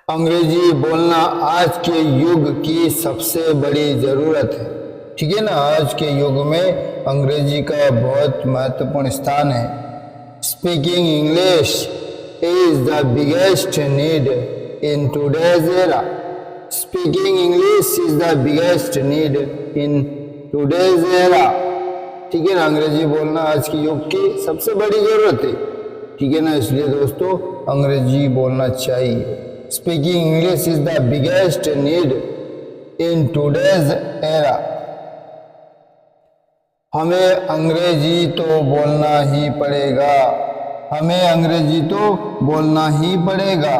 अंग्रेजी बोलना आज के युग की सबसे बड़ी ज़रूरत है। ठीक है ना। आज के युग में अंग्रेजी का बहुत महत्वपूर्ण स्थान है। Speaking English is the biggest need in today's era. Speaking English is the biggest need in today's era. ठीक है ना। अंग्रेजी बोलना आज के युग की सबसे बड़ी ज़रूरत है। ठीक है ना। इसलिए दोस्तों अंग्रेजी बोलना चाहिए। Speaking English is the biggest need in today's era. हमें अंग्रेजी तो बोलना ही पड़ेगा। हमें अंग्रेजी तो बोलना ही पड़ेगा।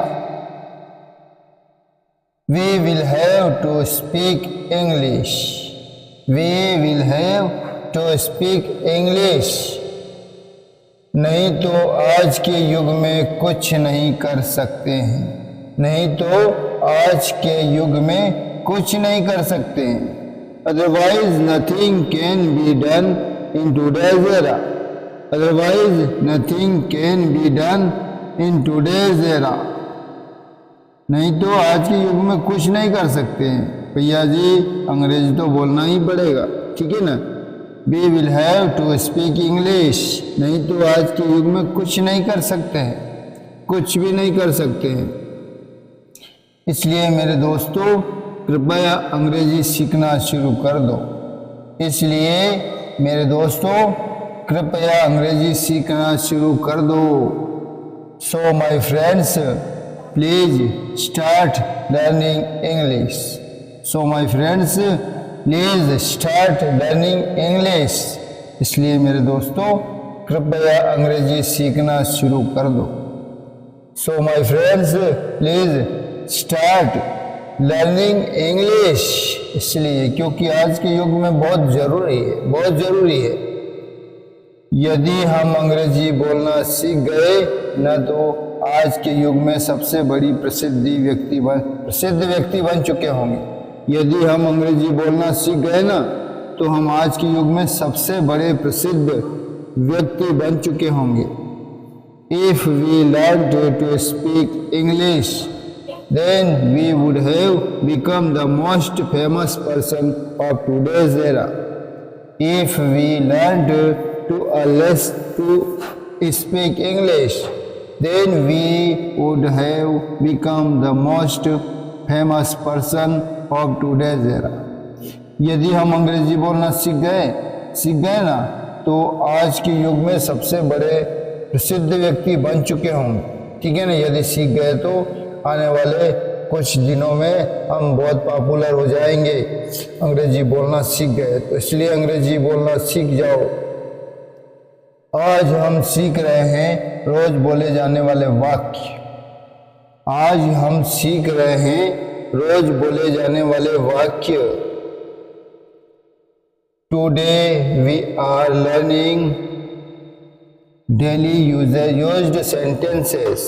We will have to speak English. We will have to speak English. नहीं तो आज के युग में कुछ नहीं कर सकते हैं। नहीं तो आज के युग में कुछ नहीं कर सकते हैं। Otherwise nothing can be done in today's era. Otherwise nothing can be done in today's era. नहीं तो आज के युग में कुछ नहीं कर सकते हैं। भैया जी अंग्रेजी तो बोलना ही पड़ेगा। ठीक है ना। We will have to speak English. नहीं तो आज के युग में कुछ नहीं कर सकते हैं। कुछ भी नहीं कर सकते हैं। इसलिए मेरे दोस्तों कृपया अंग्रेजी सीखना शुरू कर दो। इसलिए मेरे दोस्तों कृपया अंग्रेजी सीखना शुरू कर दो। So my friends please start learning English. So my friends please start learning English. इसलिए मेरे दोस्तों कृपया अंग्रेजी सीखना शुरू कर दो। So my friends please start learning English. इसलिए क्योंकि आज के युग में बहुत ज़रूरी है। बहुत ज़रूरी है। यदि हम अंग्रेजी बोलना सीख गए न तो आज के युग में सबसे बड़ी प्रसिद्ध व्यक्ति बन चुके होंगे। यदि हम अंग्रेजी बोलना सीख गए ना तो हम आज के युग में सबसे बड़े प्रसिद्ध व्यक्ति बन चुके होंगे। If we learn to speak English then we would have become the most famous person of today's era. If we learned to speak English, then we would have become the most famous person of today's era. यदि हम अंग्रेजी बोलना सीख गए ना तो आज के युग में सबसे बड़े प्रसिद्ध व्यक्ति बन चुके होंगे। ठीक है ना। यदि सीख गए तो आने वाले कुछ दिनों में हम बहुत पॉपुलर हो जाएंगे। अंग्रेजी बोलना सीख गए तो इसलिए अंग्रेजी बोलना सीख जाओ। आज हम सीख रहे हैं रोज बोले जाने वाले वाक्य। आज हम सीख रहे हैं रोज बोले जाने वाले वाक्य। Today we are learning daily used sentences.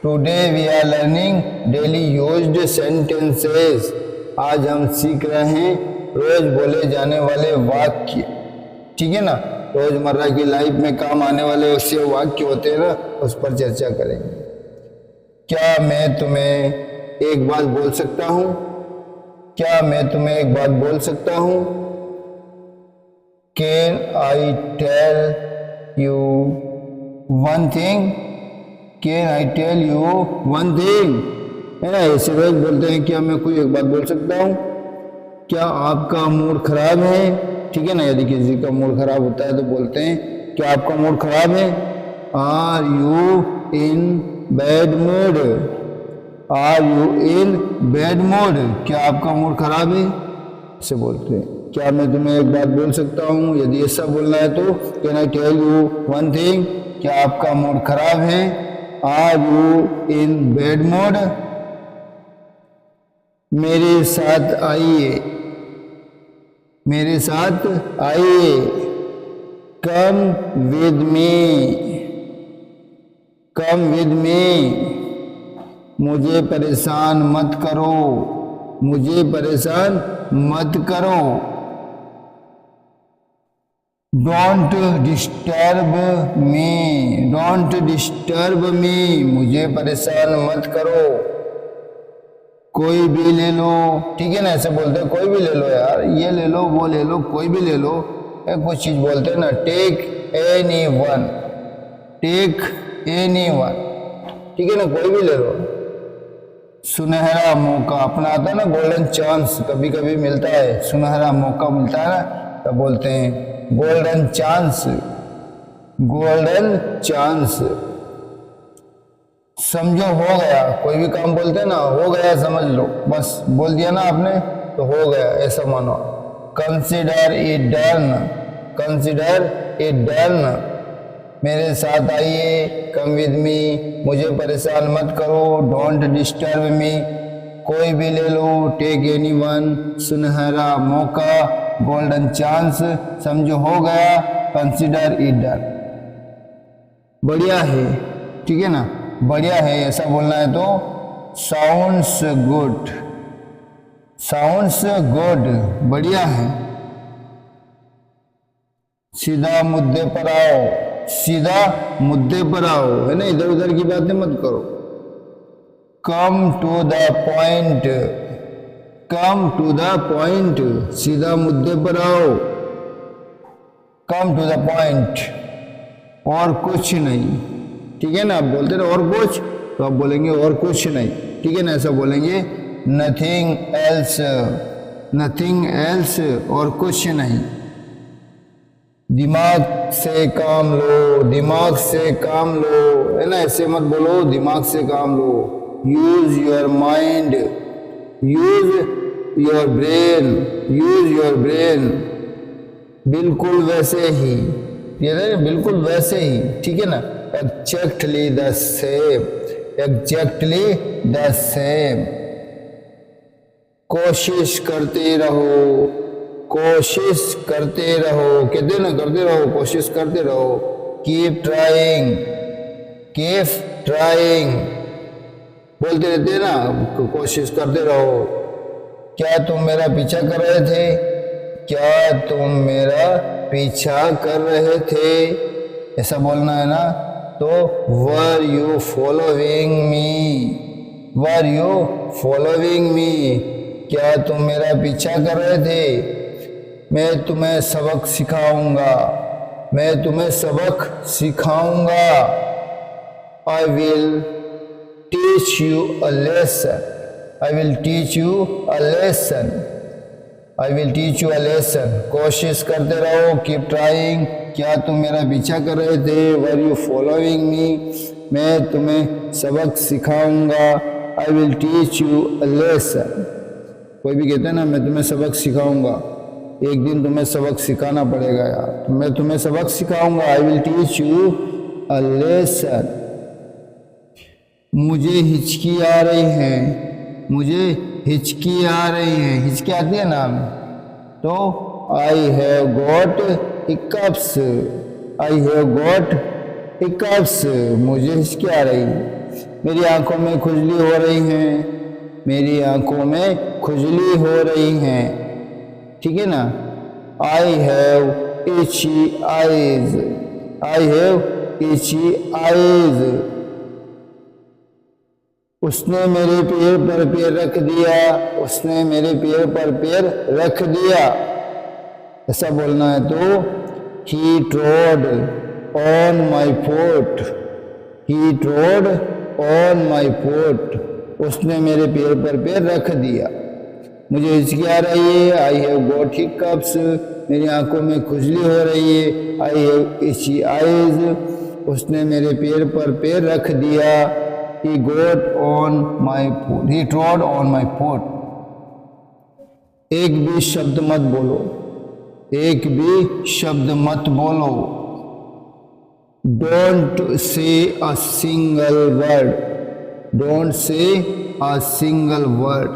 Today we are learning daily used sentences. आज हम सीख रहे हैं रोज बोले जाने वाले वाक्य। ठीक है ना। रोजमर्रा की लाइफ में काम आने वाले उससे वाक्य होते हैं ना, उस पर चर्चा करेंगे। क्या मैं तुम्हें एक बात बोल सकता हूँ? क्या मैं तुम्हें एक बात बोल सकता हूँ? Can I tell you one thing? Can I tell you one thing? है ना। ऐसे रोज बोलते हैं क्या मैं कोई एक बात बोल सकता हूँ? क्या आपका मूड खराब है? ठीक है ना। यदि किसी का मूड खराब होता है तो बोलते हैं क्या आपका मूड खराब है? Are you in bad mood? Are you in bad mood? क्या आपका मूड खराब है? ऐसे बोलते हैं। क्या मैं तुम्हें एक बात बोल सकता हूँ? यदि ऐसा बोलना है तो Can I tell you one thing? क्या आपका मूड खराब है? Are you in bad mood? मेरे साथ आइए। मेरे साथ आइए। Come with me. Come with me. मुझे परेशान मत करो। मुझे परेशान मत करो। Don't disturb me. Don't disturb me. मुझे परेशान मत करो। कोई भी ले लो, ठीक है ना, ऐसे बोलते हैं कोई भी ले लो यार, ये ले लो वो ले लो कोई भी ले लो, कुछ चीज बोलते हैं ना, take any one, take any one, ठीक है ना, कोई भी ले लो। सुनहरा मौका, अपना आता है ना गोल्डन चांस, कभी कभी मिलता है, सुनहरा मौका मिलता है ना, तब बोलते हैं गोल्डन चांस, गोल्डन चांस। समझो हो गया, कोई भी काम बोलते हैं ना, हो गया समझ लो, बस बोल दिया ना आपने तो हो गया, ऐसा मानो। Consider it done, consider it done, मेरे साथ आइए, कम विद मी, मुझे परेशान मत करो, डोंट डिस्टर्ब मी, कोई भी ले लो, टेक एनी वन, सुनहरा मौका, गोल्डन चांस, समझो हो गया, कंसिडर इट डन। बढ़िया है, ठीक है ना, बढ़िया है ऐसा बोलना है तो साउंड्स गुड, साउंड्स गुड, बढ़िया है। सीधा मुद्दे पर आओ, सीधा मुद्दे पर आओ, है ना, इधर उधर की बातें मत करो। Come to the point, come to the point, सीधा मुद्दे पर आओ, कम टू द पॉइंट, और कुछ नहीं, ठीक है ना। आप बोलते ना और कुछ, तो आप बोलेंगे और कुछ नहीं, ठीक है ना, ऐसा बोलेंगे नथिंग एल्स, नथिंग एल्स, और कुछ नहीं। दिमाग से काम लो, दिमाग से काम लो, है ना, ऐसे मत बोलो, दिमाग से काम लो। Use your mind, use your brain, use your brain, बिल्कुल वैसे ही, ये ना बिल्कुल वैसे ही, ठीक है ना, exactly the same, exactly the same. कोशिश करते रहो, कोशिश करते रहो, कहते ना करते रहो, कोशिश करते रहो। कीप ट्राइंग, कीप ट्राइंग, बोलते रहते हैं ना, कोशिश करते रहो। क्या तुम मेरा पीछा कर रहे थे, क्या तुम मेरा पीछा कर रहे थे, ऐसा बोलना है ना। तो were you following me, were you following me, क्या तुम मेरा पीछा कर रहे थे, मैं तुम्हें सबक सिखाऊंगा, मैं तुम्हें सबक सिखाऊंगा। I will teach you a lesson, I will teach you a lesson, I will teach you a lesson. कोशिश करते रहो, कीप ट्राइंग, क्या तुम मेरा पीछा कर रहे थे, वर यू फॉलोइंग मी, मैं तुम्हें सबक सिखाऊंगा। I will teach you a lesson, कोई भी कहते हैं ना मैं तुम्हें सबक सिखाऊंगा, एक दिन तुम्हें सबक सिखाना पड़ेगा यार, तो मैं तुम्हें सबक सिखाऊंगा। I will teach you a lesson. मुझे हिचकी आ रही है, मुझे हिचकी आ रही है, हिचकी आती है ना, तो I have got hiccups, I have got hiccups, मुझे हिचकी आ रही है। मेरी आंखों में खुजली हो रही है, मेरी आंखों में खुजली हो रही हैं, ठीक है ना। I have itchy eyes, I have itchy eyes, उसने मेरे पैर पर पैर रख दिया, उसने मेरे पैर पर पैर रख दिया, ऐसा बोलना है तो he trod on my foot, he trod on my foot, उसने मेरे पैर पर पैर रख दिया। मुझे हिचकी आ रही है, आई हैव गॉट हिकअप्स, मेरी आंखों में खुजली हो रही है, आई हैव इची आईज, उसने मेरे पैर पर पैर रख दिया। He got on my foot, he trod on my foot। एक भी शब्द मत बोलो, एक भी शब्द मत बोलो। Don't say a single word, don't say a single word,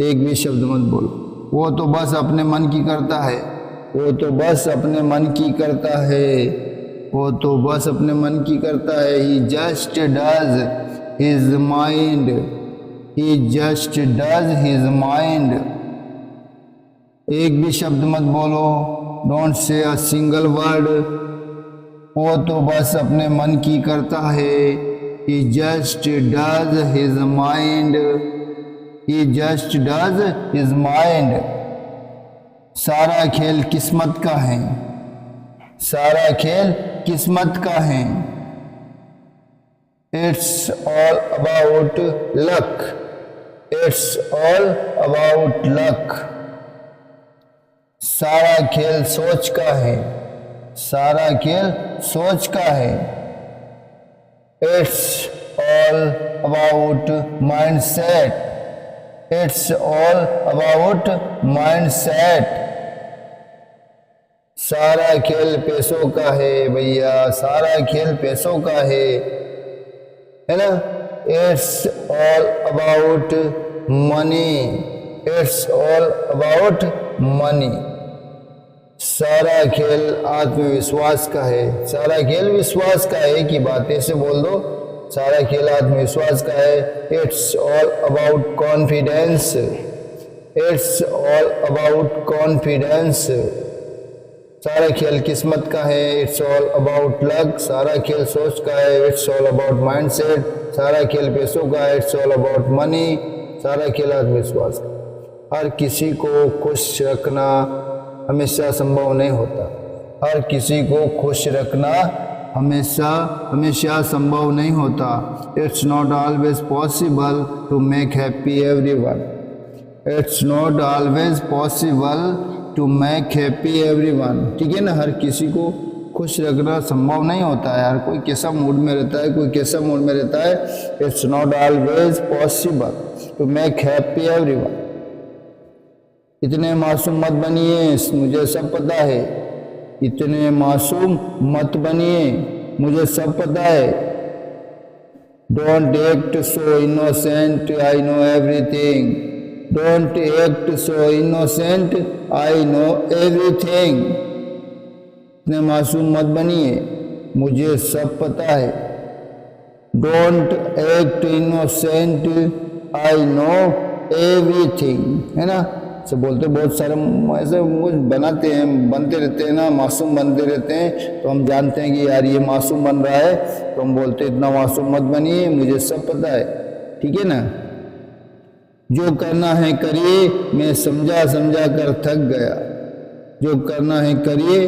एक भी शब्द मत बोलो। वो तो बस अपने मन की करता है, वो तो बस अपने मन की करता है, वो तो बस अपने मन की करता है। He just does his mind, he just does his mind। एक भी शब्द मत बोलो, don't say a single word, वो तो बस अपने मन की करता है। He just does his mind, he just does his mind. सारा खेल किस्मत का है, सारा खेल किस्मत का है। It's all about luck. It's all about luck. सारा खेल सोच का है, सारा खेल सोच का है। It's all about mindset. It's all about mindset. सारा खेल पैसों का है भैया, सारा खेल पैसों का है ना। It's all about money. It's all about money. सारा खेल आत्मविश्वास का है, सारा खेल विश्वास का है कि बातें से बोल दो, सारा खेल आत्मविश्वास का है। It's all about confidence. It's all about confidence. सारा खेल किस्मत का है। It's all about luck. सारा खेल सोच का है। It's all about mindset. सारा खेल पैसों का है। It's all about money. सारा खेल आत्मविश्वास का। हर किसी को खुश रखना हमेशा संभव नहीं होता, हर किसी को खुश रखना हमेशा संभव नहीं होता। It's not always possible to make happy everyone. It's not always possible to make happy everyone. ठीक है ना, हर किसी को खुश रखना संभव नहीं होता है। यार कोई कैसा मूड में रहता है, कोई कैसा मूड में रहता है। It's not always possible to make happy everyone. इतने मासूम मत बनिए, मुझे सब पता है। इतने मासूम मत बनिए, मुझे सब पता है। Don't act so innocent, I know everything. Don't act so innocent, I know everything. इतने मासूम मत बनिए, मुझे सब पता है। Don't act innocent, I know everything. है ना, से बोलते बहुत सारे ऐसे कुछ बनते रहते हैं ना, मासूम बनते रहते हैं। तो हम जानते हैं कि यार ये मासूम बन रहा है, तो हम बोलते इतना मासूम मत बनिए, मुझे सब पता है। ठीक है ना। जो करना है करिए, मैं समझा समझा कर थक गया। जो करना है करिए,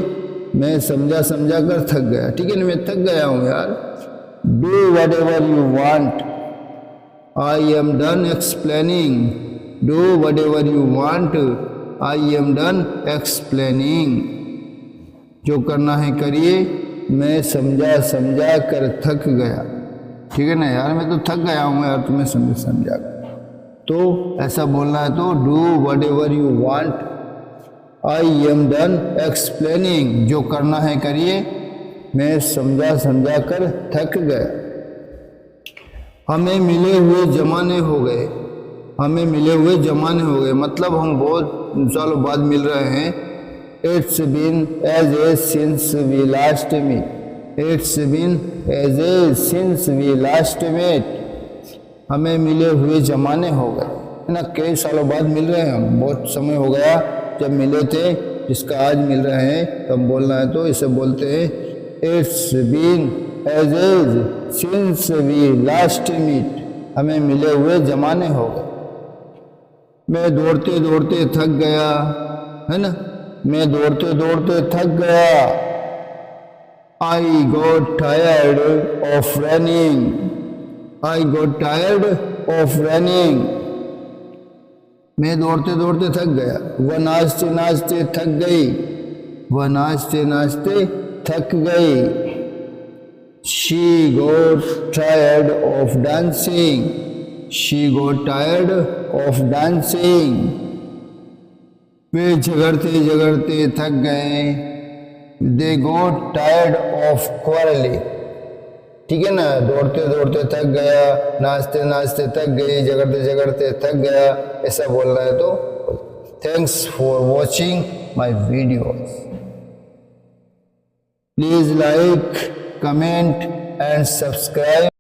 मैं समझा समझा कर थक गया। ठीक है ना, मैं थक गया हूँ यार। Do whatever you want. I am done explaining. Do whatever you want. I am done explaining. जो करना है करिए, मैं समझा समझा कर थक गया। ठीक है ना यार, मैं तो थक गया हूँ यार, तुम्हें समझा कर। तो ऐसा बोलना है तो do whatever you want. I am done explaining. जो करना है करिए, मैं समझा समझा कर थक गया। हमें मिले हुए जमाने हो गए। हमें मिले हुए जमाने हो गए मतलब हम बहुत सालों बाद मिल रहे हैं। It's been ages since we last met. It's been ages since we last met. हमें मिले हुए जमाने हो गए, है ना। कई सालों बाद मिल रहे हैं हम, बहुत समय हो गया जब मिले थे, जिसका आज मिल रहे हैं। तो हम बोलना है तो इसे बोलते हैं It's been ages since we last met. हमें मिले हुए जमाने हो गए। मैं दौड़ते दौड़ते थक गया, है ना। मैं दौड़ते दौड़ते थक गया। I got tired of running. I got tired of running. मैं दौड़ते दौड़ते थक गया। वह नाचते नाचते थक गई। वह नाचते नाचते थक गई। She got tired of dancing. She got tired of dancing. वे झगड़ते झगड़ते थक गए। They got tired of quarreling. ठीक है ना, दौड़ते दौड़ते थक गया, नाचते नाचते थक गई, झगड़ते झगड़ते थक गया, ऐसा बोलना है तो। Thanks for watching my videos. Please like, comment and subscribe.